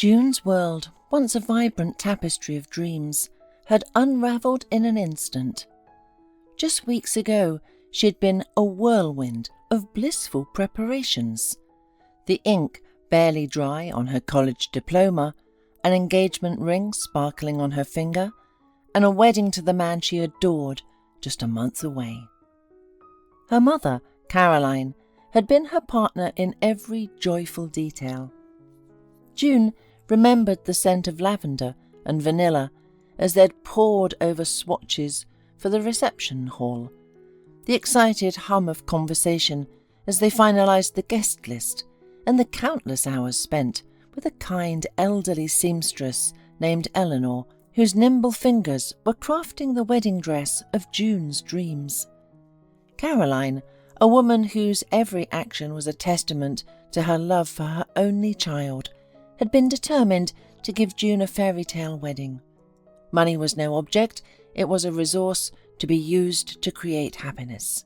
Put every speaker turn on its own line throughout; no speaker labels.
June's world, once a vibrant tapestry of dreams, had unraveled in an instant. Just weeks ago, she had been a whirlwind of blissful preparations. The ink barely dry on her college diploma, an engagement ring sparkling on her finger, and a wedding to the man she adored just a month away. Her mother, Caroline, had been her partner in every joyful detail. June remembered the scent of lavender and vanilla as they'd pored over swatches for the reception hall, the excited hum of conversation as they finalized the guest list, and the countless hours spent with a kind elderly seamstress named Eleanor, whose nimble fingers were crafting the wedding dress of June's dreams. Caroline, a woman whose every action was a testament to her love for her only child, had been determined to give June a fairytale wedding. Money was no object, it was a resource to be used to create happiness.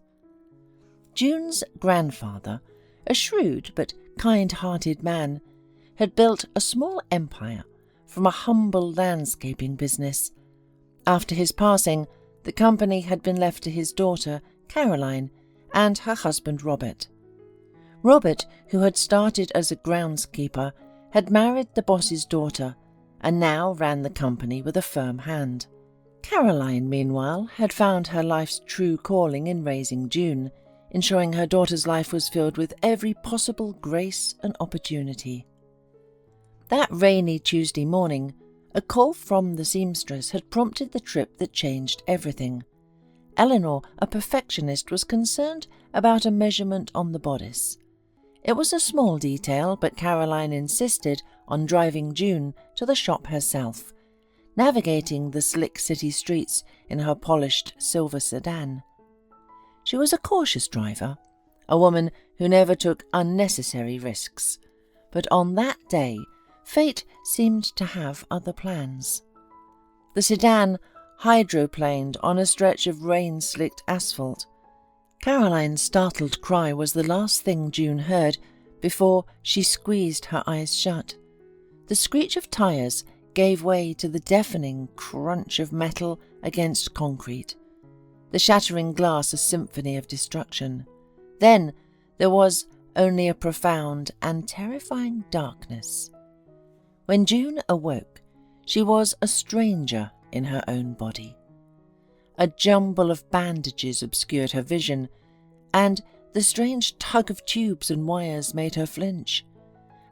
June's grandfather, a shrewd but kind-hearted man, had built a small empire from a humble landscaping business. After his passing, the company had been left to his daughter, Caroline, and her husband, Robert. Robert, who had started as a groundskeeper, had married the boss's daughter and now ran the company with a firm hand. Caroline, meanwhile, had found her life's true calling in raising June, ensuring her daughter's life was filled with every possible grace and opportunity. That rainy Tuesday morning, a call from the seamstress had prompted the trip that changed everything. Eleanor, a perfectionist, was concerned about a measurement on the bodice. It was a small detail, but Caroline insisted on driving June to the shop herself, navigating the slick city streets in her polished silver sedan. She was a cautious driver, a woman who never took unnecessary risks, but on that day, fate seemed to have other plans. The sedan hydroplaned on a stretch of rain-slicked asphalt. Caroline's startled cry was the last thing June heard before she squeezed her eyes shut. The screech of tyres gave way to the deafening crunch of metal against concrete, the shattering glass a symphony of destruction. Then there was only a profound and terrifying darkness. When June awoke, she was a stranger in her own body. A jumble of bandages obscured her vision, and the strange tug of tubes and wires made her flinch.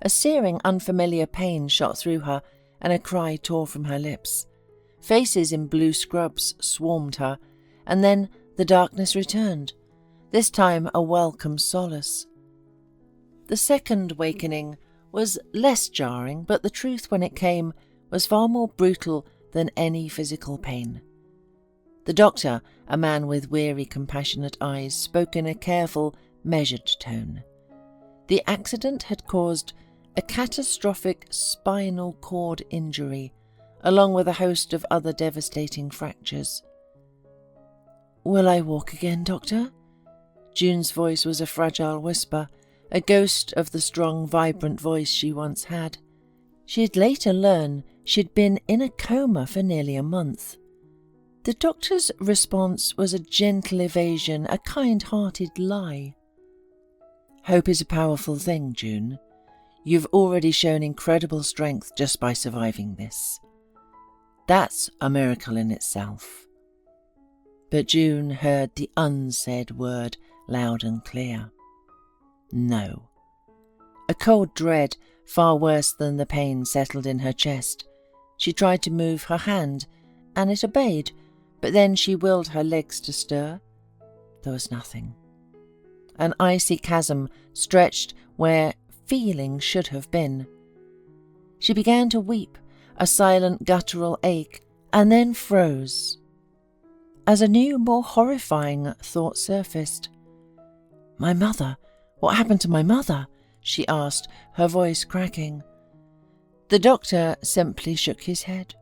A searing, unfamiliar pain shot through her, and a cry tore from her lips. Faces in blue scrubs swarmed her, and then the darkness returned, this time a welcome solace. The second wakening was less jarring, but the truth, when it came, was far more brutal than any physical pain. The doctor, a man with weary, compassionate eyes, spoke in a careful, measured tone. The accident had caused a catastrophic spinal cord injury, along with a host of other devastating fractures. "Will I walk again, Doctor?" June's voice was a fragile whisper, a ghost of the strong, vibrant voice she once had. She'd later learn she'd been in a coma for nearly a month. The doctor's response was a gentle evasion, a kind-hearted lie. "Hope is a powerful thing, June. You've already shown incredible strength just by surviving this. That's a miracle in itself." But June heard the unsaid word loud and clear. No. A cold dread, far worse than the pain, settled in her chest. She tried to move her hand, and it obeyed, but then she willed her legs to stir. There was nothing. An icy chasm stretched where feeling should have been. She began to weep, a silent guttural ache, and then froze, as a new, more horrifying thought surfaced. "My mother! What happened to my mother?" she asked, her voice cracking. The doctor simply shook his head,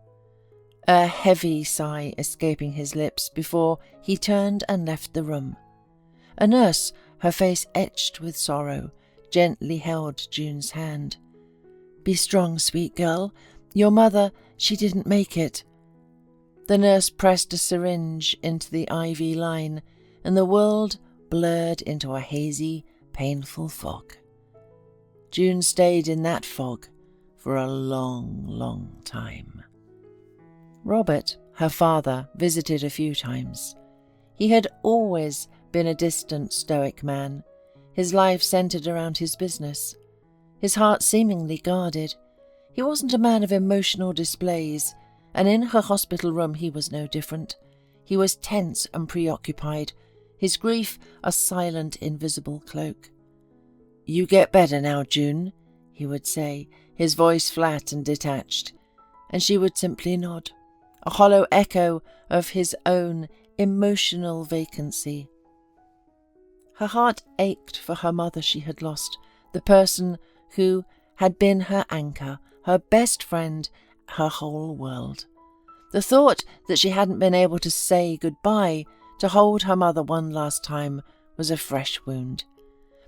a heavy sigh escaping his lips before he turned and left the room. A nurse, her face etched with sorrow, gently held June's hand. Be strong, sweet girl. Your mother, she didn't make it." The nurse pressed a syringe into the IV line, and the world blurred into a hazy, painful fog. June stayed in that fog for a long, long time. Robert, her father, visited a few times. He had always been a distant, stoic man, his life centred around his business, his heart seemingly guarded. He wasn't a man of emotional displays, and in her hospital room he was no different. He was tense and preoccupied, his grief a silent, invisible cloak. "You get better now, June," he would say, his voice flat and detached, and she would simply nod, a hollow echo of his own emotional vacancy. Her heart ached for her mother she had lost, the person who had been her anchor, her best friend, her whole world. The thought that she hadn't been able to say goodbye, to hold her mother one last time, was a fresh wound.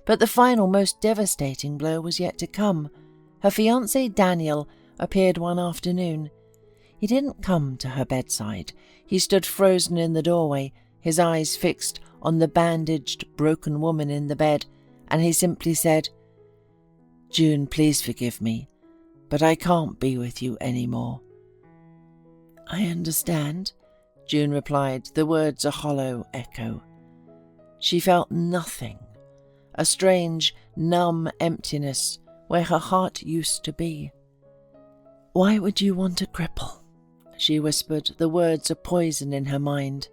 But the final, most devastating blow was yet to come. Her fiancé Daniel appeared one afternoon. He didn't come to her bedside. He stood frozen in the doorway, his eyes fixed on the bandaged, broken woman in the bed, and he simply said, "June, please forgive me, but I can't be with you anymore." "I understand," June replied, the words a hollow echo. She felt nothing, a strange, numb emptiness where her heart used to be. "Why would you want a cripple?" she whispered, the words a poison in her mind.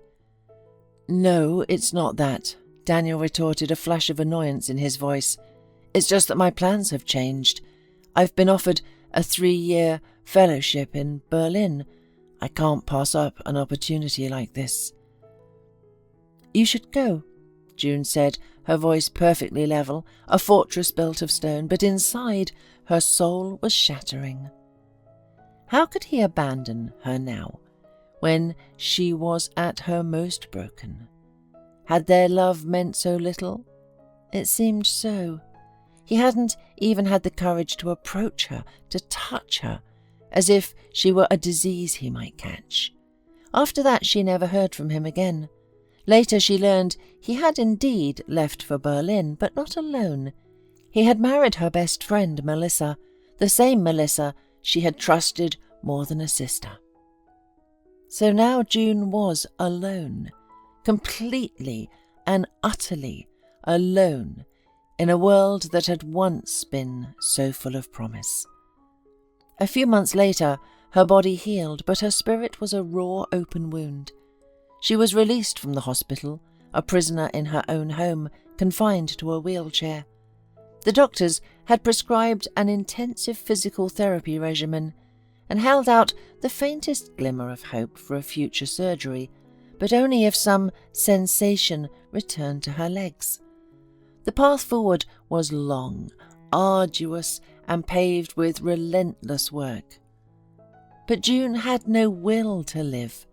"No, it's not that," Daniel retorted, a flash of annoyance in his voice. "It's just that my plans have changed. I've been offered a 3-year fellowship in Berlin. I can't pass up an opportunity like this." "You should go," June said, her voice perfectly level, a fortress built of stone, but inside her soul was shattering. How could he abandon her now, when she was at her most broken? Had their love meant so little? It seemed so. He hadn't even had the courage to approach her, to touch her, as if she were a disease he might catch. After that she never heard from him again. Later she learned he had indeed left for Berlin, but not alone. He had married her best friend, Melissa, the same Melissa she had trusted more than a sister. So now June was alone, completely and utterly alone, in a world that had once been so full of promise. A few months later, her body healed, but her spirit was a raw, open wound. She was released from the hospital, a prisoner in her own home, confined to a wheelchair. The doctors had prescribed an intensive physical therapy regimen and held out the faintest glimmer of hope for a future surgery, but only if some sensation returned to her legs. The path forward was long, arduous, and paved with relentless work. But June had no will to live.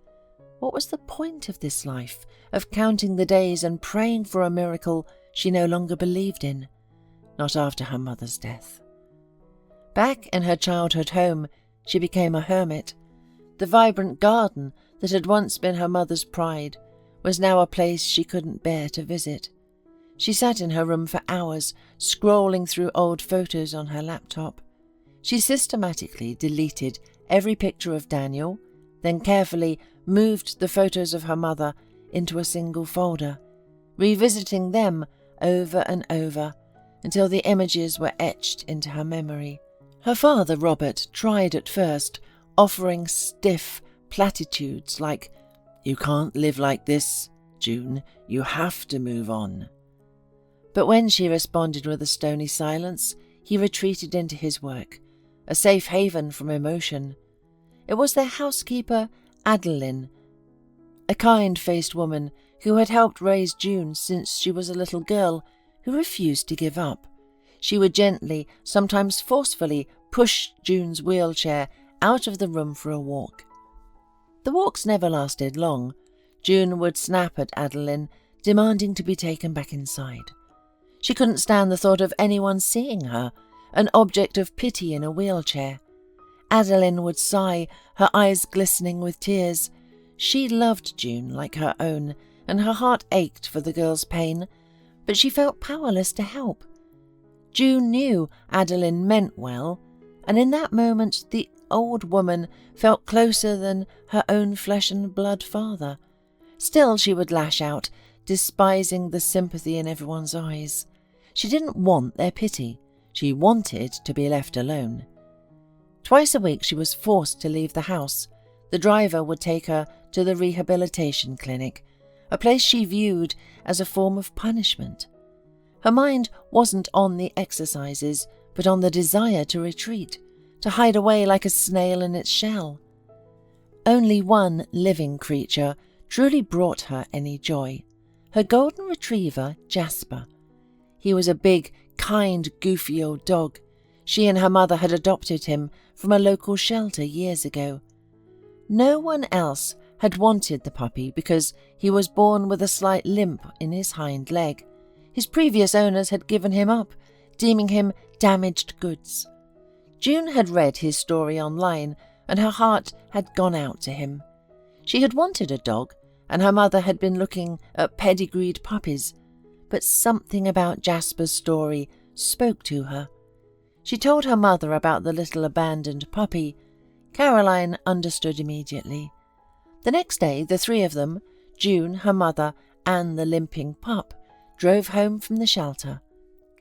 What was the point of this life, of counting the days and praying for a miracle she no longer believed in? Not after her mother's death. Back in her childhood home, she became a hermit. The vibrant garden that had once been her mother's pride was now a place she couldn't bear to visit. She sat in her room for hours, scrolling through old photos on her laptop. She systematically deleted every picture of Daniel, then carefully moved the photos of her mother into a single folder, revisiting them over and over until the images were etched into her memory. Her father, Robert, tried at first, offering stiff platitudes like, "You can't live like this, June, you have to move on." But when she responded with a stony silence, he retreated into his work, a safe haven from emotion. It was their housekeeper, Adeline, a kind-faced woman who had helped raise June since she was a little girl, who refused to give up. She would gently, sometimes forcefully, push June's wheelchair out of the room for a walk. The walks never lasted long. June would snap at Adeline, demanding to be taken back inside. She couldn't stand the thought of anyone seeing her, an object of pity in a wheelchair. Adeline would sigh, her eyes glistening with tears. She loved June like her own, and her heart ached for the girl's pain, but she felt powerless to help. June knew Adeline meant well, and in that moment the old woman felt closer than her own flesh and blood father. Still she would lash out, despising the sympathy in everyone's eyes. She didn't want their pity. She wanted to be left alone. Twice a week she was forced to leave the house. The driver would take her to the rehabilitation clinic, a place she viewed as a form of punishment. Her mind wasn't on the exercises, but on the desire to retreat, to hide away like a snail in its shell. Only one living creature truly brought her any joy, her golden retriever, Jasper. He was a big, kind, goofy old dog. She and her mother had adopted him from a local shelter years ago. No one else had wanted the puppy because he was born with a slight limp in his hind leg. His previous owners had given him up, deeming him damaged goods. June had read his story online, and her heart had gone out to him. She had wanted a dog, and her mother had been looking at pedigreed puppies, but something about Jasper's story spoke to her. She told her mother about the little abandoned puppy. Caroline understood immediately. The next day, the three of them, June, her mother, and the limping pup, drove home from the shelter.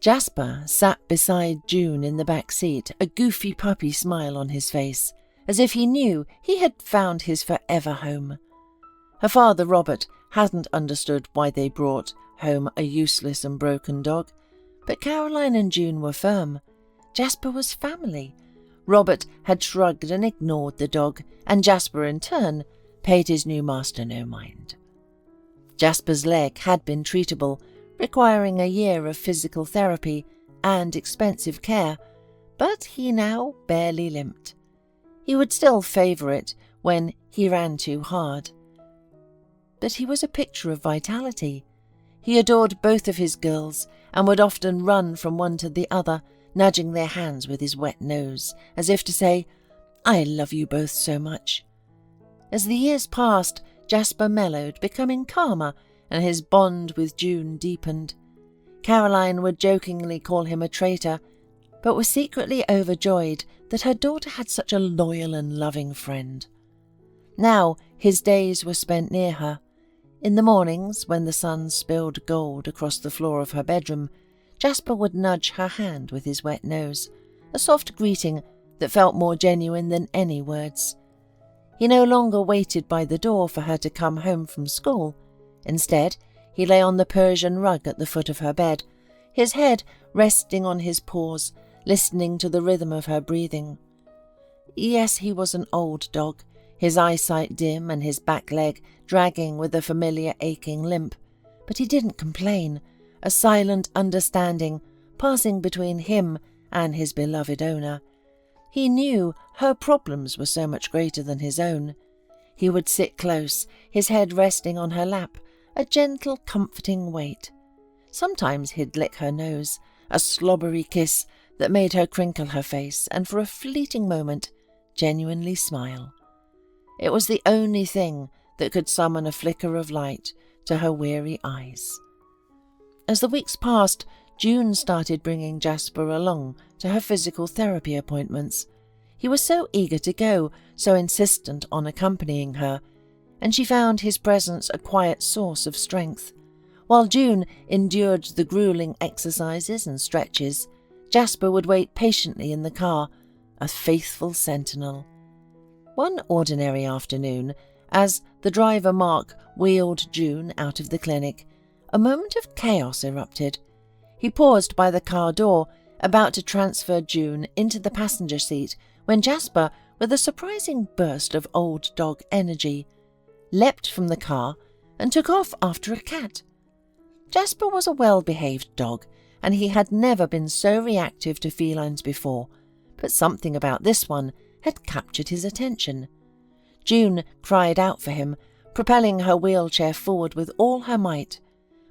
Jasper sat beside June in the back seat, a goofy puppy smile on his face, as if he knew he had found his forever home. Her father, Robert, hadn't understood why they brought home a useless and broken dog, but Caroline and June were firm. Jasper was family. Robert had shrugged and ignored the dog, and Jasper in turn paid his new master no mind. Jasper's leg had been treatable, requiring a year of physical therapy and expensive care, but he now barely limped. He would still favour it when he ran too hard. But he was a picture of vitality. He adored both of his girls and would often run from one to the other, nudging their hands with his wet nose, as if to say, "I love you both so much." As the years passed, Jasper mellowed, becoming calmer, and his bond with June deepened. Caroline would jokingly call him a traitor, but was secretly overjoyed that her daughter had such a loyal and loving friend. Now his days were spent near her. In the mornings, when the sun spilled gold across the floor of her bedroom, Jasper would nudge her hand with his wet nose, a soft greeting that felt more genuine than any words. He no longer waited by the door for her to come home from school. Instead, he lay on the Persian rug at the foot of her bed, his head resting on his paws, listening to the rhythm of her breathing. Yes, he was an old dog, his eyesight dim and his back leg dragging with a familiar aching limp, but he didn't complain, a silent understanding passing between him and his beloved owner. He knew her problems were so much greater than his own. He would sit close, his head resting on her lap, a gentle, comforting weight. Sometimes he'd lick her nose, a slobbery kiss that made her crinkle her face and for a fleeting moment genuinely smile. It was the only thing that could summon a flicker of light to her weary eyes. As the weeks passed, June started bringing Jasper along to her physical therapy appointments. He was so eager to go, so insistent on accompanying her, and she found his presence a quiet source of strength. While June endured the grueling exercises and stretches, Jasper would wait patiently in the car, a faithful sentinel. One ordinary afternoon, as the driver Mark wheeled June out of the clinic, a moment of chaos erupted. He paused by the car door, about to transfer June into the passenger seat, when Jasper, with a surprising burst of old dog energy, leapt from the car and took off after a cat. Jasper was a well-behaved dog, and he had never been so reactive to felines before, but something about this one had captured his attention. June cried out for him, propelling her wheelchair forward with all her might.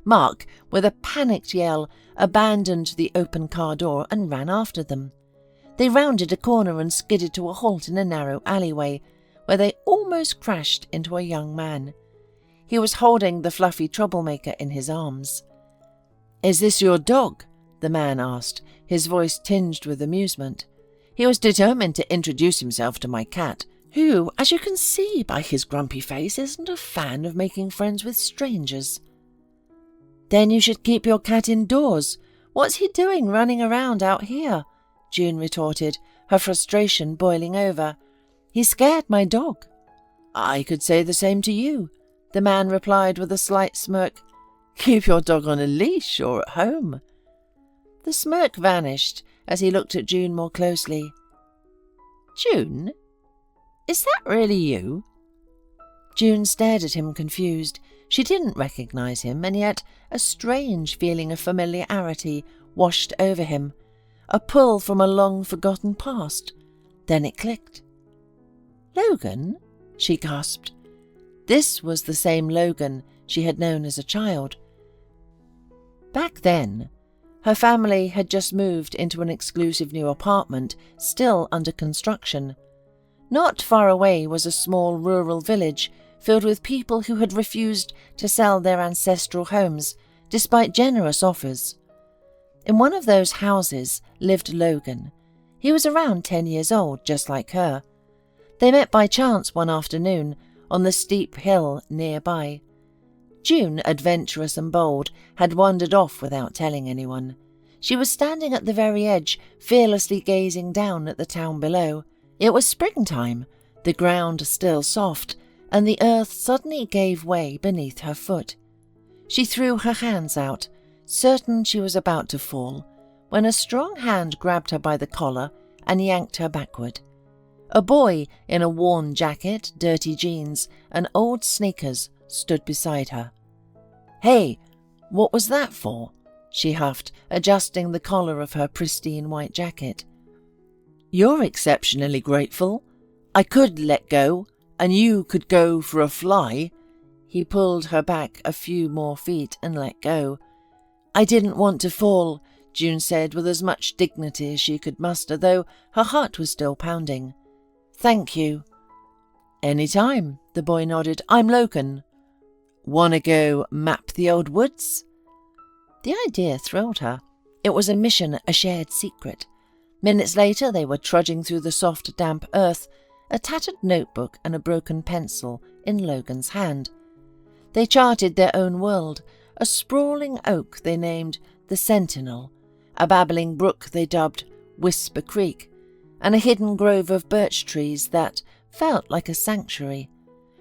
Mark, with a panicked yell, abandoned the open car door and ran after them. They rounded a corner and skidded to a halt in a narrow alleyway, where they almost crashed into a young man. He was holding the fluffy troublemaker in his arms. "Is this your dog?" the man asked, his voice tinged with amusement. He was determined to introduce himself to my cat, who, as you can see by his grumpy face, isn't a fan of making friends with strangers. "Then you should keep your cat indoors. What's he doing running around out here?" June retorted, her frustration boiling over. "He scared my dog." "I could say the same to you," the man replied with a slight smirk. "Keep your dog on a leash or at home." The smirk vanished as he looked at June more closely. "June? Is that really you?" June stared at him confused. She didn't recognize him, and yet a strange feeling of familiarity washed over him, a pull from a long-forgotten past. Then it clicked. "Logan?" she gasped. This was the same Logan she had known as a child. Back then, her family had just moved into an exclusive new apartment, still under construction. Not far away was a small rural village filled with people who had refused to sell their ancestral homes despite generous offers. In one of those houses lived Logan. He was around 10 years old, just like her. They met by chance one afternoon on the steep hill nearby. June, adventurous and bold, had wandered off without telling anyone. She was standing at the very edge, fearlessly gazing down at the town below. It was springtime, the ground still soft, and the earth suddenly gave way beneath her foot. She threw her hands out, certain she was about to fall, when a strong hand grabbed her by the collar and yanked her backward. A boy in a worn jacket, dirty jeans, and old sneakers stood beside her. "Hey, what was that for?" she huffed, adjusting the collar of her pristine white jacket. "You're exceptionally grateful. I could let go, and you could go for a fly." He pulled her back a few more feet and let go. "I didn't want to fall," June said with as much dignity as she could muster, though her heart was still pounding. "Thank you." "Any time," the boy nodded. "I'm Logan. "Wanna go map the old woods?" The idea thrilled her. It was a mission, a shared secret. Minutes later they were trudging through the soft, damp earth, a tattered notebook and a broken pencil in Logan's hand. They charted their own world, a sprawling oak they named the Sentinel, a babbling brook they dubbed Whisper Creek, and a hidden grove of birch trees that felt like a sanctuary.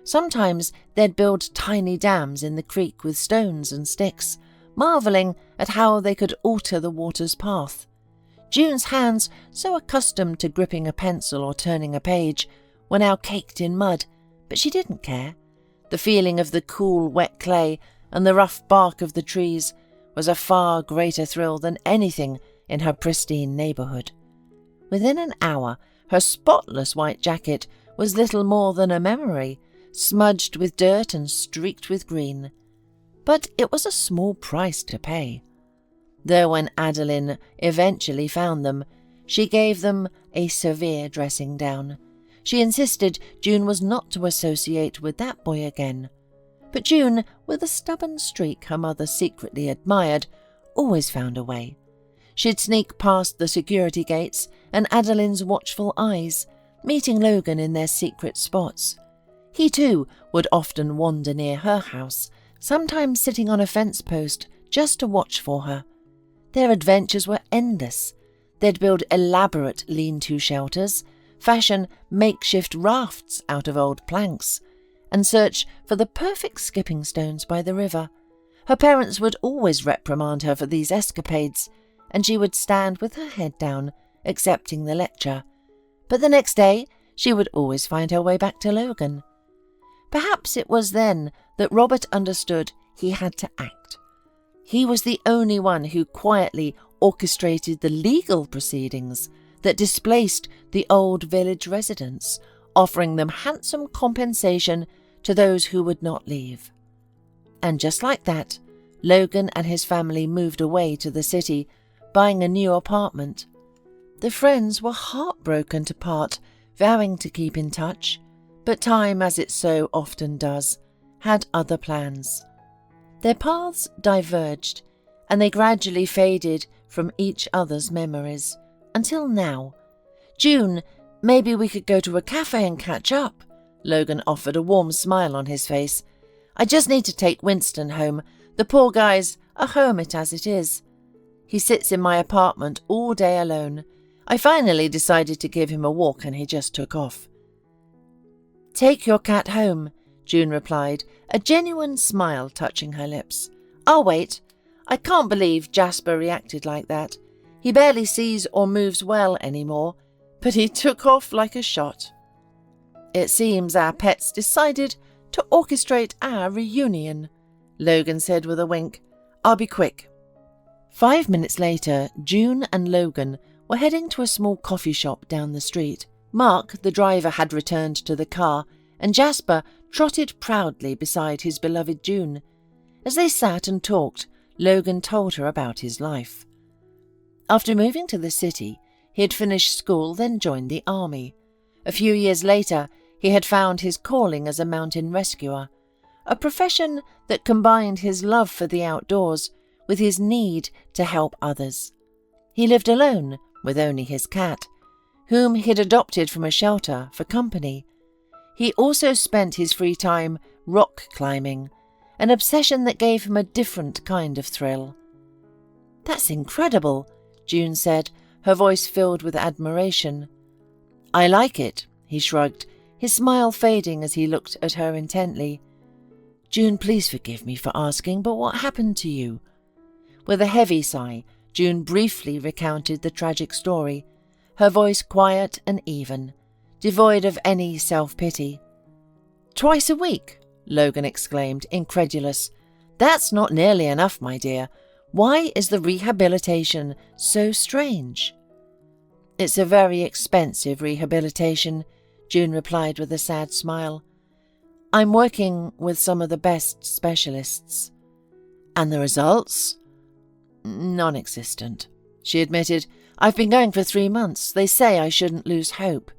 Sometimes they'd build tiny dams in the creek with stones and sticks, marvelling at how they could alter the water's path. June's hands, so accustomed to gripping a pencil or turning a page, were now caked in mud, but she didn't care. The feeling of the cool, wet clay and the rough bark of the trees was a far greater thrill than anything in her pristine neighbourhood. Within an hour, her spotless white jacket was little more than a memory, smudged with dirt and streaked with green. But it was a small price to pay. Though when Adeline eventually found them, she gave them a severe dressing down. She insisted June was not to associate with that boy again. But June, with a stubborn streak her mother secretly admired, always found a way. She'd sneak past the security gates and Adeline's watchful eyes, meeting Logan in their secret spots. He too would often wander near her house, sometimes sitting on a fence post just to watch for her. Their adventures were endless. They'd build elaborate lean-to shelters, fashion makeshift rafts out of old planks, and search for the perfect skipping stones by the river. Her parents would always reprimand her for these escapades, and she would stand with her head down, accepting the lecture. But the next day she would always find her way back to Logan. Perhaps it was then that Robert understood he had to act. He was the only one who quietly orchestrated the legal proceedings that displaced the old village residents, offering them handsome compensation to those who would not leave. And just like that, Logan and his family moved away to the city, buying a new apartment. The friends were heartbroken to part, vowing to keep in touch, but time, as it so often does, had other plans. Their paths diverged, and they gradually faded from each other's memories, until now. "June, maybe we could go to a cafe and catch up," Logan offered, a warm smile on his face. "I just need to take Winston home. The poor guy's a hermit as it is. He sits in my apartment all day alone. I finally decided to give him a walk and he just took off." "Take your cat home," June replied, a genuine smile touching her lips. "I'll wait. I can't believe Jasper reacted like that. He barely sees or moves well anymore, but he took off like a shot." "It seems our pets decided to orchestrate our reunion," Logan said with a wink. "I'll be quick." 5 minutes later, June and Logan were heading to a small coffee shop down the street. Mark, the driver, had returned to the car, and Jasper trotted proudly beside his beloved June. As they sat and talked, Logan told her about his life. After moving to the city, he had finished school, then joined the army. A few years later, he had found his calling as a mountain rescuer, a profession that combined his love for the outdoors with his need to help others. He lived alone with only his cat, whom he'd adopted from a shelter for company. He also spent his free time rock climbing, an obsession that gave him a different kind of thrill. "That's incredible," June said, her voice filled with admiration. "I like it," he shrugged, his smile fading as he looked at her intently. "June, please forgive me for asking, but what happened to you?" With a heavy sigh, June briefly recounted the tragic story, her voice quiet and even, devoid of any self-pity. "Twice a week?" Logan exclaimed, incredulous. "That's not nearly enough, my dear. Why is the rehabilitation so strange?" "It's a very expensive rehabilitation," June replied with a sad smile. "I'm working with some of the best specialists." "And the results?" "Non-existent," she admitted. "I've been going for 3 months. They say I shouldn't lose hope."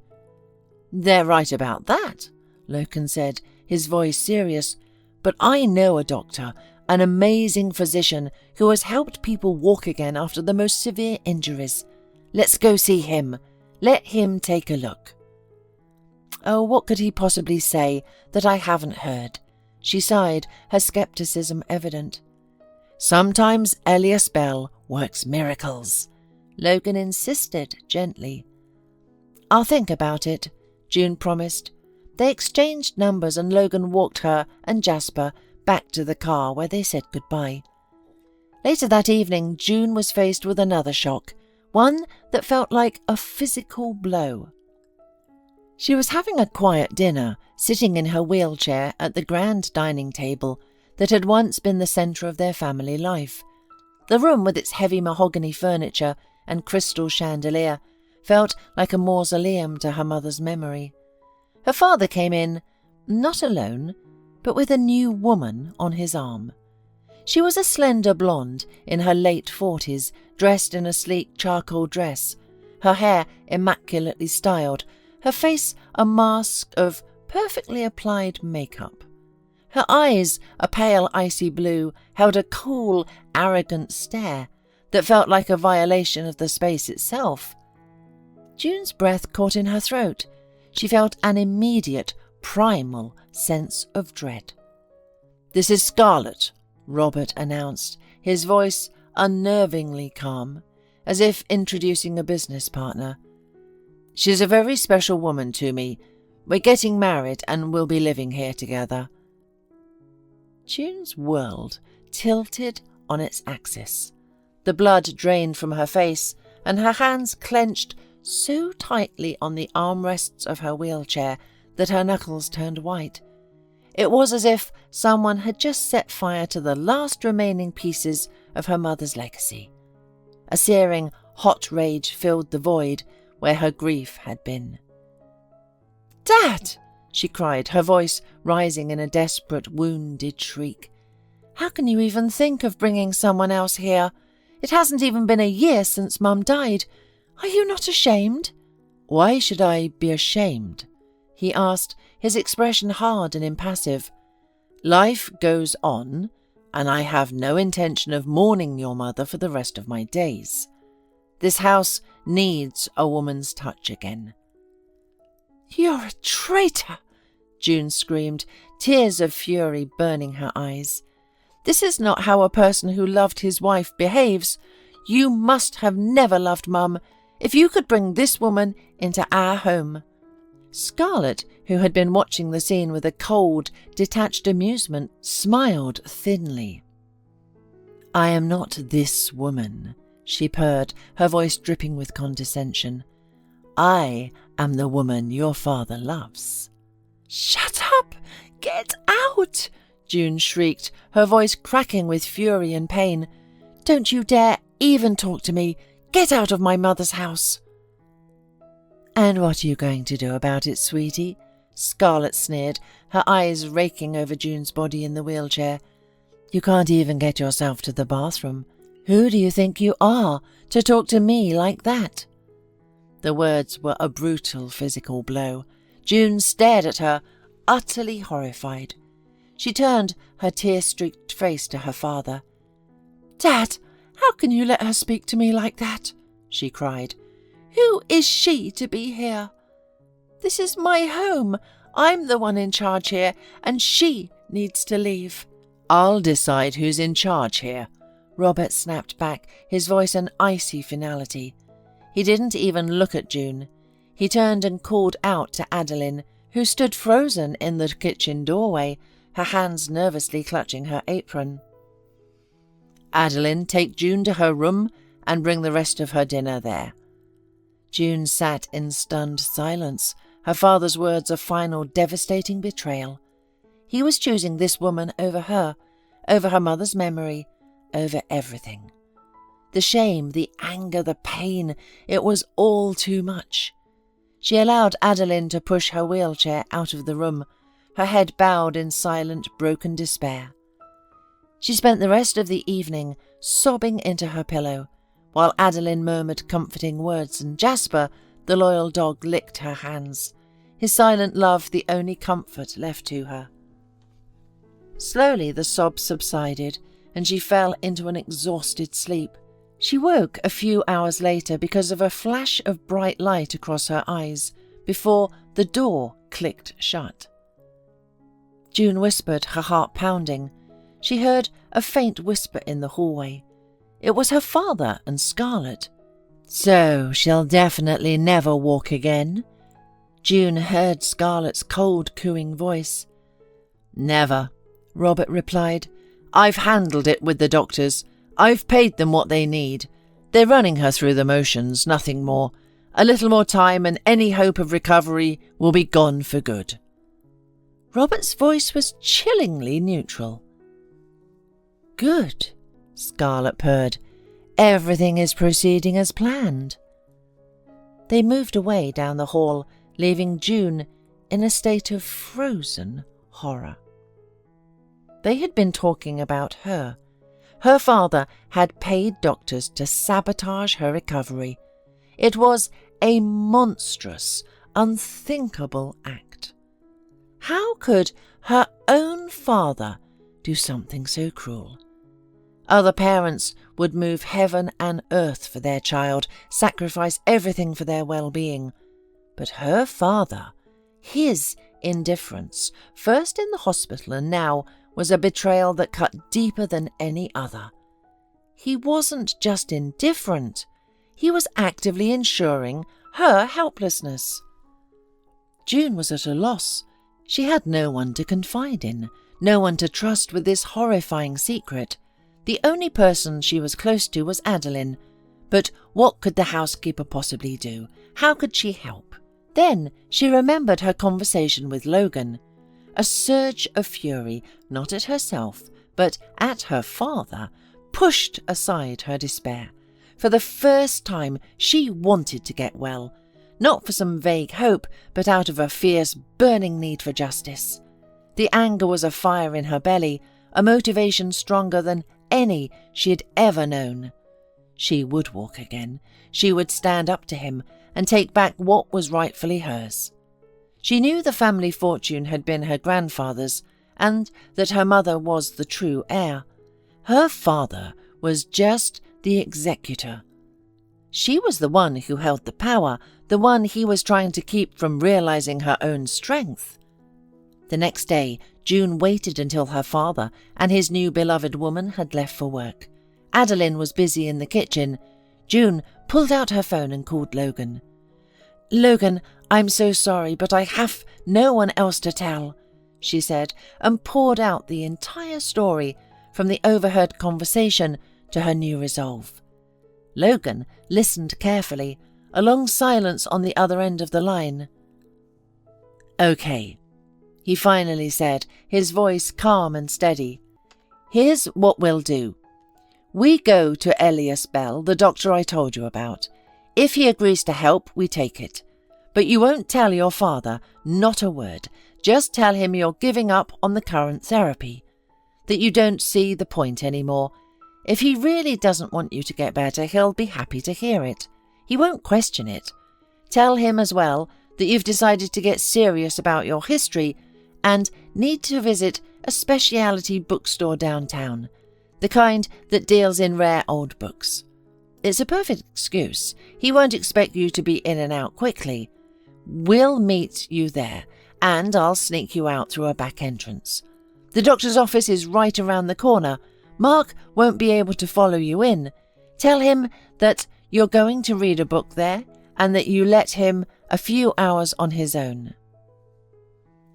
"They're right about that," Logan said, his voice serious. "But I know a doctor, an amazing physician who has helped people walk again after the most severe injuries. Let's go see him. Let him take a look." "Oh, what could he possibly say that I haven't heard?" She sighed, her skepticism evident. "Sometimes Elias Bell works miracles," Logan insisted gently. "I'll think about it," June promised. They exchanged numbers and Logan walked her and Jasper back to the car where they said goodbye. Later that evening, June was faced with another shock, one that felt like a physical blow. She was having a quiet dinner, sitting in her wheelchair at the grand dining table that had once been the centre of their family life. The room, with its heavy mahogany furniture and crystal chandelier, felt like a mausoleum to her mother's memory. Her father came in, not alone, but with a new woman on his arm. She was a slender blonde in her late 40s, dressed in a sleek charcoal dress, her hair immaculately styled, her face a mask of perfectly applied makeup. Her eyes, a pale icy blue, held a cool, arrogant stare that felt like a violation of the space itself. June's breath caught in her throat. She felt an immediate, primal sense of dread. "This is Scarlett," Robert announced, his voice unnervingly calm, as if introducing a business partner. "She's a very special woman to me. We're getting married and we'll be living here together." June's world tilted on its axis. The blood drained from her face, and her hands clenched so tightly on the armrests of her wheelchair that her knuckles turned white. It was as if someone had just set fire to the last remaining pieces of her mother's legacy. A searing, hot rage filled the void where her grief had been. "Dad!" she cried, her voice rising in a desperate, wounded shriek. How can you even think of bringing someone else here? It hasn't even been a year since Mum died. Are you not ashamed?" "Why should I be ashamed?" he asked, his expression hard and impassive. "Life goes on, and I have no intention of mourning your mother for the rest of my days. This house needs a woman's touch again." "You're a traitor!" June screamed, tears of fury burning her eyes. "This is not how a person who loved his wife behaves. You must have never loved Mum, if you could bring this woman into our home." Scarlett, who had been watching the scene with a cold, detached amusement, smiled thinly. "I am not this woman," she purred, her voice dripping with condescension. "I am the woman your father loves." "Shut up! Get out!" June shrieked, her voice cracking with fury and pain. "Don't you dare even talk to me! Get out of my mother's house!" "And what are you going to do about it, sweetie?" Scarlett sneered, her eyes raking over June's body in the wheelchair. "You can't even get yourself to the bathroom. Who do you think you are to talk to me like that?" The words were a brutal physical blow. June stared at her, utterly horrified. She turned her tear-streaked face to her father. "Dad, how can you let her speak to me like that?" she cried. "Who is she to be here? This is my home. I'm the one in charge here, and she needs to leave." "I'll decide who's in charge here," Robert snapped back, his voice an icy finality. He didn't even look at June. He turned and called out to Adeline, who stood frozen in the kitchen doorway, her hands nervously clutching her apron. "Adeline, take June to her room and bring the rest of her dinner there." June sat in stunned silence, her father's words a final devastating betrayal. He was choosing this woman over her mother's memory, over everything. The shame, the anger, the pain, it was all too much. She allowed Adeline to push her wheelchair out of the room, her head bowed in silent, broken despair. She spent the rest of the evening sobbing into her pillow, while Adeline murmured comforting words and Jasper, the loyal dog, licked her hands, his silent love the only comfort left to her. Slowly the sobs subsided, and she fell into an exhausted sleep. She woke a few hours later because of a flash of bright light across her eyes, before the door clicked shut. June whispered, her heart pounding. She heard a faint whisper in the hallway. It was her father and Scarlett. "So she'll definitely never walk again?" June heard Scarlett's cold, cooing voice. "Never," Robert replied. "I've handled it with the doctors. I've paid them what they need. They're running her through the motions, nothing more. A little more time and any hope of recovery will be gone for good." Robert's voice was chillingly neutral. "Good," Scarlett purred. "Everything is proceeding as planned." They moved away down the hall, leaving June in a state of frozen horror. They had been talking about her. Her father had paid doctors to sabotage her recovery. It was a monstrous, unthinkable act. How could her own father do something so cruel? Other parents would move heaven and earth for their child, sacrifice everything for their well-being. But her father, his indifference, first in the hospital and now, was a betrayal that cut deeper than any other. He wasn't just indifferent, he was actively ensuring her helplessness. June was at a loss. She had no one to confide in, no one to trust with this horrifying secret. The only person she was close to was Adeline. But what could the housekeeper possibly do? How could she help? Then she remembered her conversation with Logan. A surge of fury, not at herself, but at her father, pushed aside her despair. For the first time, she wanted to get well, not for some vague hope, but out of a fierce, burning need for justice. The anger was a fire in her belly, a motivation stronger than any she had ever known. She would walk again. She would stand up to him and take back what was rightfully hers. She knew the family fortune had been her grandfather's and that her mother was the true heir. Her father was just the executor. She was the one who held the power, the one he was trying to keep from realizing her own strength. The next day, June waited until her father and his new beloved woman had left for work. Adeline was busy in the kitchen. June pulled out her phone and called Logan. "Logan, I'm so sorry, but I have no one else to tell," she said, and poured out the entire story, from the overheard conversation to her new resolve. Logan listened carefully, a long silence on the other end of the line. "Okay," he finally said, his voice calm and steady. "Here's what we'll do. We go to Elias Bell, the doctor I told you about. If he agrees to help, we take it. But you won't tell your father, not a word. Just tell him you're giving up on the current therapy, that you don't see the point anymore. If he really doesn't want you to get better, he'll be happy to hear it. He won't question it. Tell him as well that you've decided to get serious about your history and need to visit a specialty bookstore downtown, the kind that deals in rare old books. It's a perfect excuse. He won't expect you to be in and out quickly. We'll meet you there, and I'll sneak you out through a back entrance. The doctor's office is right around the corner. Mark won't be able to follow you in. Tell him that you're going to read a book there and that you let him a few hours on his own."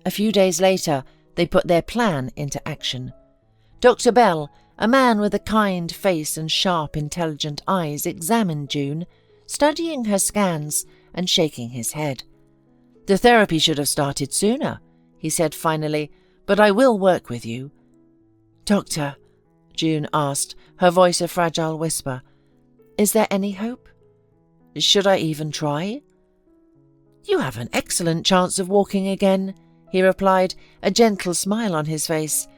A few days later, they put their plan into action. Dr. Bell, a man with a kind face and sharp, intelligent eyes, examined June, studying her scans and shaking his head. "The therapy should have started sooner," he said finally, "but I will work with you." "Doctor," June asked, her voice a fragile whisper, "is there any hope? Should I even try?" "You have an excellent chance of walking again," he replied, a gentle smile on his face.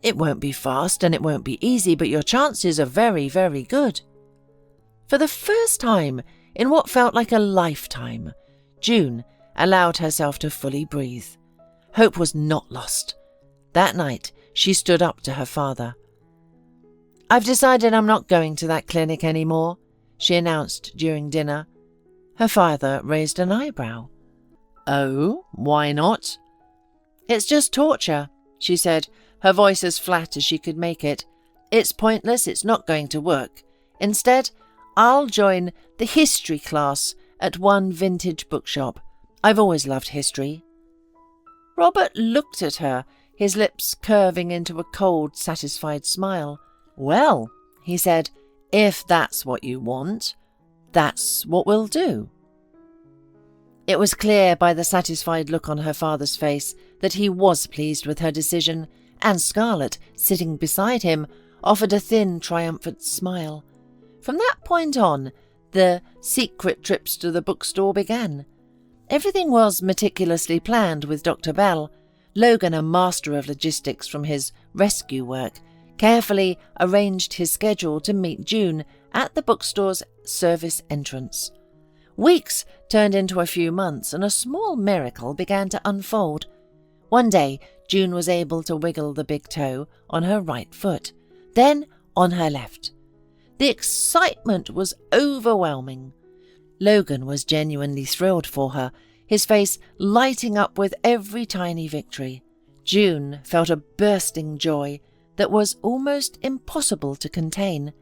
"It won't be fast and it won't be easy, but your chances are very, very good." For the first time in what felt like a lifetime, June allowed herself to fully breathe. Hope was not lost. That night, she stood up to her father. "I've decided I'm not going to that clinic anymore," she announced during dinner. Her father raised an eyebrow. "Oh, why not?" "It's just torture," she said, her voice as flat as she could make it. "It's pointless, it's not going to work. Instead, I'll join the history class at one vintage bookshop. I've always loved history." Robert looked at her, his lips curving into a cold, satisfied smile. "Well," he said, "if that's what you want, that's what we'll do." It was clear by the satisfied look on her father's face that he was pleased with her decision, and Scarlett, sitting beside him, offered a thin, triumphant smile. From that point on, the secret trips to the bookstore began. Everything was meticulously planned with Dr. Bell. Logan, a master of logistics from his rescue work, carefully arranged his schedule to meet June at the bookstore's service entrance. Weeks turned into a few months, and a small miracle began to unfold. One day, June was able to wiggle the big toe on her right foot, then on her left. The excitement was overwhelming. Logan was genuinely thrilled for her, his face lighting up with every tiny victory. June felt a bursting joy that was almost impossible to contain.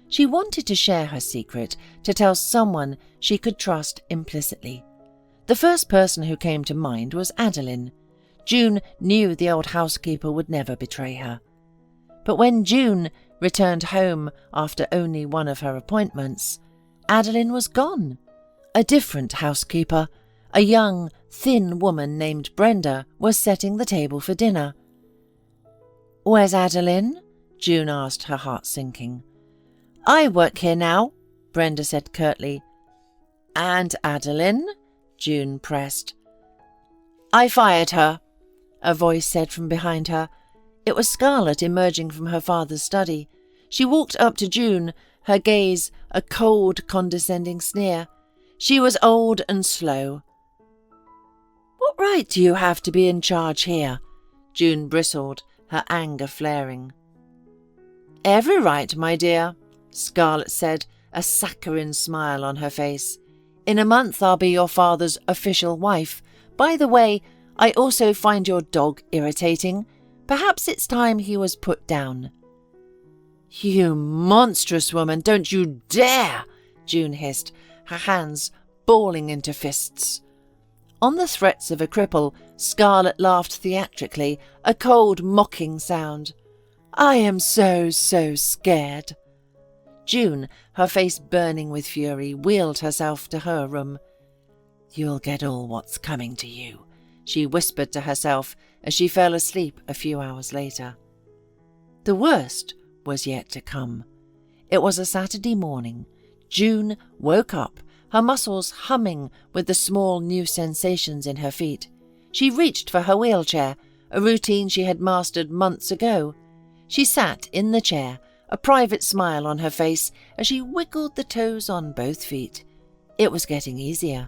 She wanted to share her secret, to tell someone she could trust implicitly. The first person who came to mind was Adeline. June knew the old housekeeper would never betray her. But when June returned home after only one of her appointments, Adeline was gone. A different housekeeper, a young, thin woman named Brenda, was setting the table for dinner. "Where's Adeline?" June asked, her heart sinking. "I work here now," Brenda said curtly. "And Adeline?" June pressed. "I fired her," a voice said from behind her. It was Scarlet emerging from her father's study. She walked up to June, her gaze a cold, condescending sneer. She was old and slow. "What right do you have to be in charge here?" June bristled, her anger flaring. "Every right, my dear," Scarlet said, a saccharine smile on her face. "In a month I'll be your father's official wife. By the way, I also find your dog irritating. Perhaps it's time he was put down." "You monstrous woman, don't you dare!" June hissed, her hands balling into fists. On the threats of a cripple, Scarlet laughed theatrically, a cold, mocking sound. "I am so scared." June, her face burning with fury, wheeled herself to her room. "You'll get all what's coming to you," she whispered to herself as she fell asleep a few hours later. The worst was yet to come. It was a Saturday morning. June woke up, her muscles humming with the small new sensations in her feet. She reached for her wheelchair, a routine she had mastered months ago. She sat in the chair, a private smile on her face as she wiggled the toes on both feet. It was getting easier.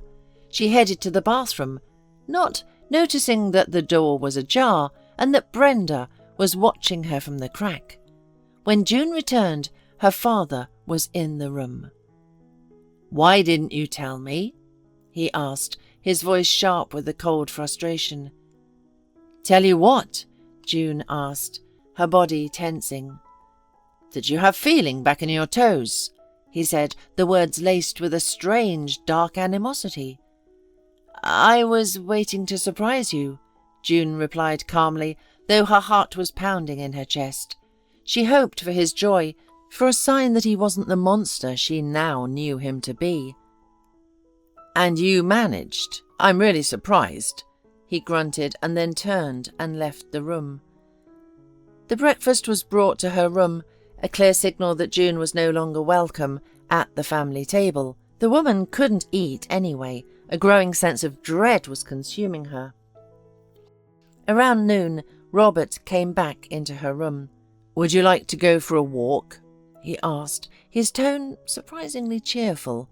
She headed to the bathroom, not noticing that the door was ajar and that Brenda was watching her from the crack. When June returned, her father was in the room. "Why didn't you tell me?" he asked, his voice sharp with the cold frustration. "Tell you what?" June asked, her body tensing. "Did you have feeling back in your toes?" he said, the words laced with a strange, dark animosity. "I was waiting to surprise you," June replied calmly, though her heart was pounding in her chest. She hoped for his joy, for a sign that he wasn't the monster she now knew him to be. "And you managed. I'm really surprised," he grunted and then turned and left the room. The breakfast was brought to her room, a clear signal that June was no longer welcome at the family table. The woman couldn't eat anyway. A growing sense of dread was consuming her. Around noon, Robert came back into her room. "Would you like to go for a walk?" he asked, his tone surprisingly cheerful.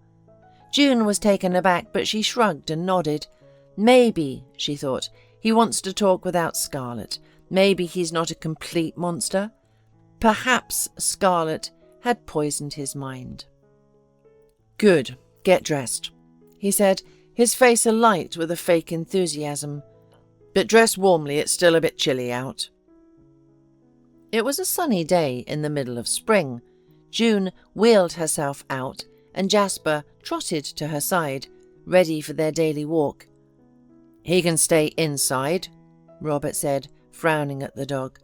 June was taken aback, but she shrugged and nodded. Maybe, she thought, he wants to talk without Scarlet. Maybe he's not a complete monster. Perhaps Scarlet had poisoned his mind. "Good, get dressed," he said, his face alight with a fake enthusiasm. "But dress warmly, it's still a bit chilly out." It was a sunny day in the middle of spring. June wheeled herself out, and Jasper trotted to her side, ready for their daily walk. "He can stay inside," Robert said, frowning at the dog.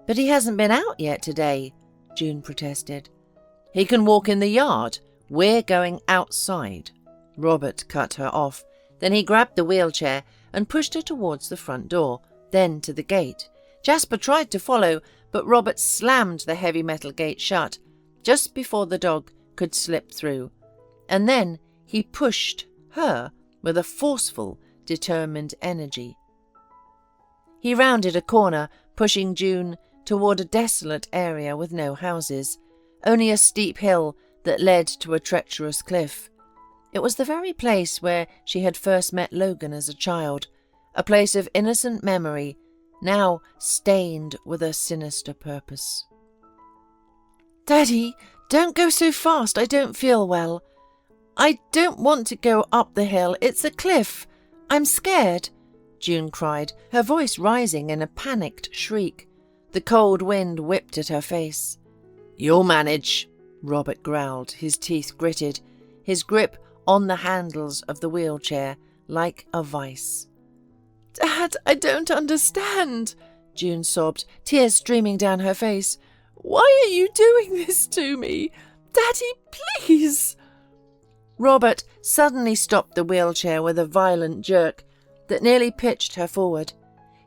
"But he hasn't been out yet today," June protested. "He can walk in the yard. We're going outside." Robert cut her off. Then he grabbed the wheelchair and pushed her towards the front door, then to the gate. Jasper tried to follow, but Robert slammed the heavy metal gate shut just before the dog could slip through. And then he pushed her with a forceful, determined energy. He rounded a corner, pushing June toward a desolate area with no houses, only a steep hill that led to a treacherous cliff. It was the very place where she had first met Logan as a child, a place of innocent memory, now stained with a sinister purpose. "Daddy, don't go so fast, I don't feel well. I don't want to go up the hill, it's a cliff. I'm scared," June cried, her voice rising in a panicked shriek. The cold wind whipped at her face. "You'll manage," Robert growled, his teeth gritted, his grip on the handles of the wheelchair like a vice. "Dad, I don't understand," June sobbed, tears streaming down her face. "Why are you doing this to me? Daddy, please!" Robert suddenly stopped the wheelchair with a violent jerk that nearly pitched her forward.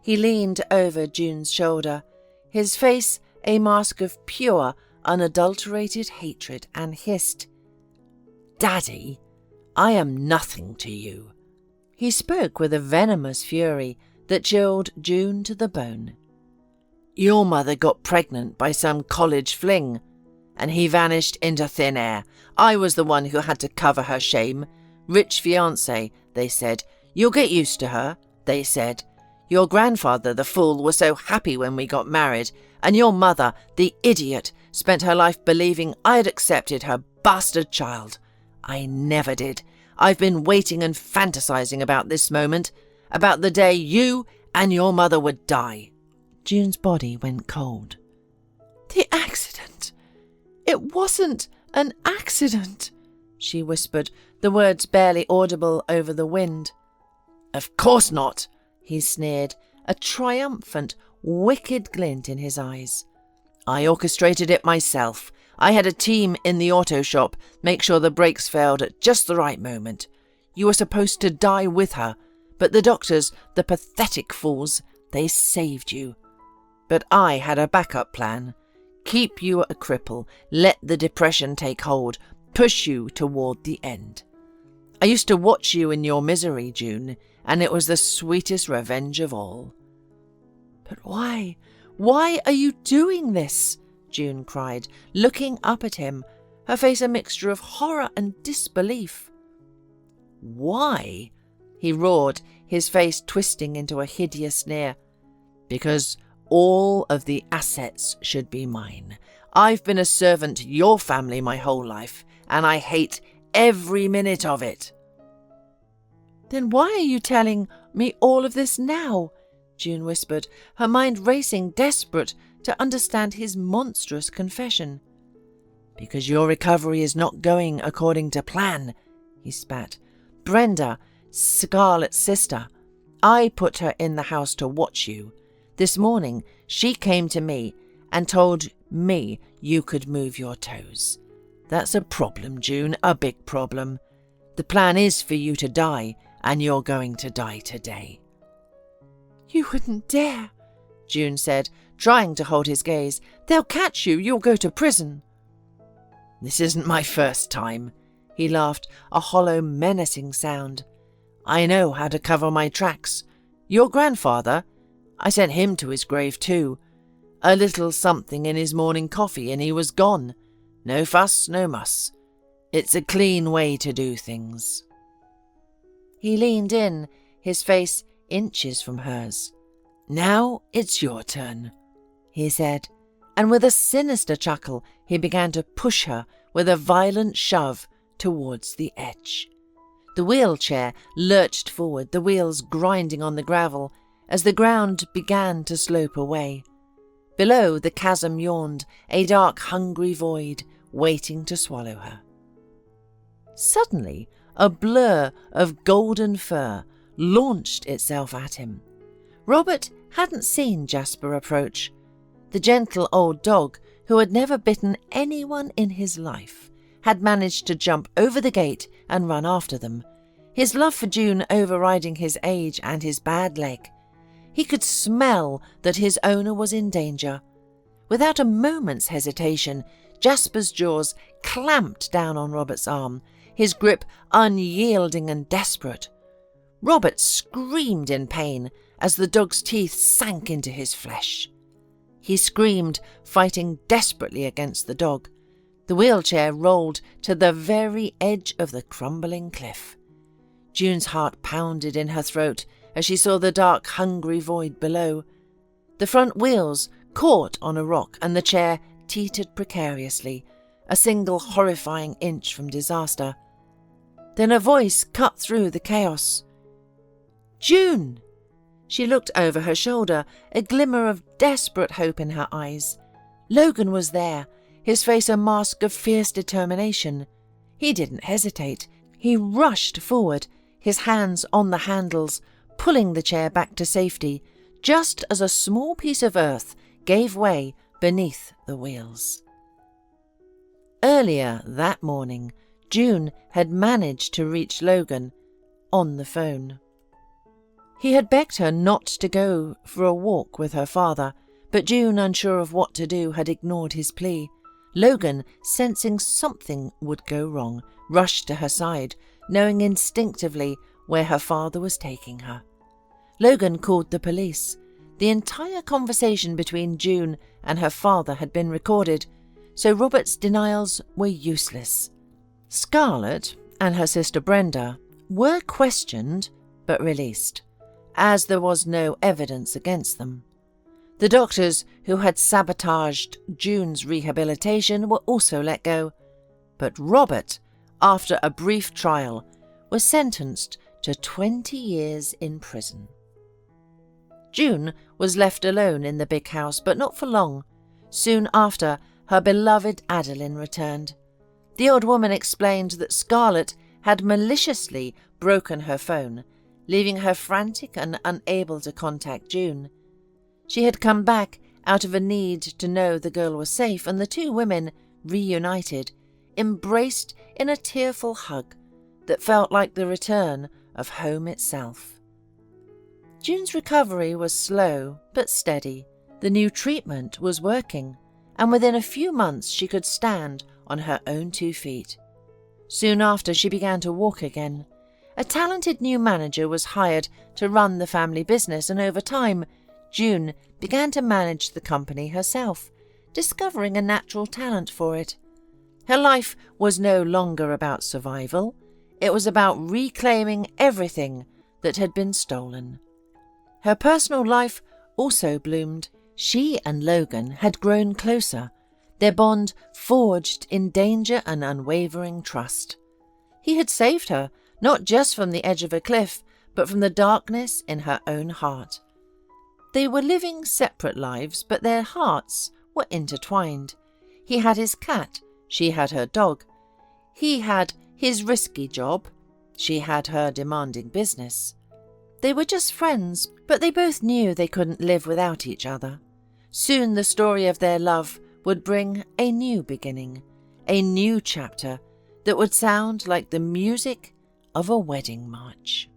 He leaned over June's shoulder, his face a mask of pure, unadulterated hatred, and hissed, "Daddy, I am nothing to you." He spoke with a venomous fury that chilled June to the bone.
Your mother got pregnant by some college fling, and he vanished into thin air. I was the one who had to cover her shame. Rich fiancé, they said. You'll get used to her, they said. Your grandfather, the fool, was so happy when we got married, and your mother, the idiot, spent her life believing I'd accepted her bastard child. I never did. I've been waiting and fantasizing about this moment, about the day you and your mother would die.
June's body went cold.
The accident! It wasn't an accident, she whispered, the words barely audible over the wind.
Of course not,
he sneered, a triumphant, wicked glint in his eyes.
I orchestrated it myself. I had a team in the auto shop make sure the brakes failed at just the right moment. You were supposed to die with her, but the doctors, the pathetic fools, they saved you. But I had a backup plan. Keep you a cripple, let the depression take hold, push you toward the end. I used to watch you in your misery, June, and it was the sweetest revenge of all.
But why? Why are you doing this? June cried, looking up at him, her face a mixture of horror and disbelief.
Why? He roared, his face twisting into a hideous sneer. Because all of the assets should be mine. I've been a servant to your family my whole life, and I hate every minute of it.
Then why are you telling me all of this now? June whispered, her mind racing, desperate to understand his monstrous confession.
Because your recovery is not going according to plan, he spat. Brenda, Scarlett's sister, I put her in the house to watch you. This morning, she came to me and told me you could move your toes. That's a problem, June, a big problem. The plan is for you to die, and you're going to die today.
You wouldn't dare, June said, trying to hold his gaze. They'll catch you. You'll go to prison.
This isn't my first time, he laughed, a hollow, menacing sound. I know how to cover my tracks. Your grandfather, I sent him to his grave too. A little something in his morning coffee and he was gone. No fuss, no muss. It's a clean way to do things.
He leaned in, his face inches from hers.
Now it's your turn,
he said, and with a sinister chuckle he began to push her with a violent shove towards the edge. The wheelchair lurched forward, the wheels grinding on the gravel as the ground began to slope away. Below, the chasm yawned, a dark, hungry void waiting to swallow her. Suddenly, a blur of golden fur launched itself at him. Robert hadn't seen Jasper approach. The gentle old dog, who had never bitten anyone in his life, had managed to jump over the gate and run after them, his love for June overriding his age and his bad leg. He could smell that his owner was in danger. Without a moment's hesitation, Jasper's jaws clamped down on Robert's arm, his grip unyielding and desperate. Robert screamed in pain as the dog's teeth sank into his flesh. He screamed, fighting desperately against the dog. The wheelchair rolled to the very edge of the crumbling cliff. June's heart pounded in her throat as she saw the dark, hungry void below. The front wheels caught on a rock and the chair teetered precariously, a single horrifying inch from disaster. Then a voice cut through the chaos. "June!" She looked over her shoulder, a glimmer of desperate hope in her eyes. Logan was there, his face a mask of fierce determination. He didn't hesitate. He rushed forward, his hands on the handles, pulling the chair back to safety, just as a small piece of earth gave way beneath the wheels. Earlier that morning, June had managed to reach Logan on the phone. He had begged her not to go for a walk with her father, but June, unsure of what to do, had ignored his plea. Logan, sensing something would go wrong, rushed to her side, knowing instinctively where her father was taking her. Logan called the police.
The entire conversation between June and her father had been recorded, so Robert's denials were useless. Scarlett and her sister Brenda were questioned but released, as there was no evidence against them. The doctors who had sabotaged June's rehabilitation were also let go, but Robert, after a brief trial, was sentenced to 20 years in prison. June was left alone in the big house, but not for long. Soon after, her beloved Adeline returned. The old woman explained that Scarlett had maliciously broken her phone, leaving her frantic and unable to contact June. She had come back out of a need to know the girl was safe, and the two women, reunited, embraced in a tearful hug that felt like the return of home itself. June's recovery was slow but steady. The new treatment was working, and within a few months she could stand on her own 2 feet. Soon after, she began to walk again. A talented new manager was hired to run the family business, and over time, June began to manage the company herself, discovering a natural talent for it. Her life was no longer about survival. It was about reclaiming everything that had been stolen. Her personal life also bloomed. She and Logan had grown closer, their bond forged in danger and unwavering trust. He had saved her, not just from the edge of a cliff, but from the darkness in her own heart. They were living separate lives, but their hearts were intertwined. He had his cat, she had her dog. He had his risky job, she had her demanding business. They were just friends, but they both knew they couldn't live without each other. Soon the story of their love would bring a new beginning, a new chapter that would sound like the music of a wedding march.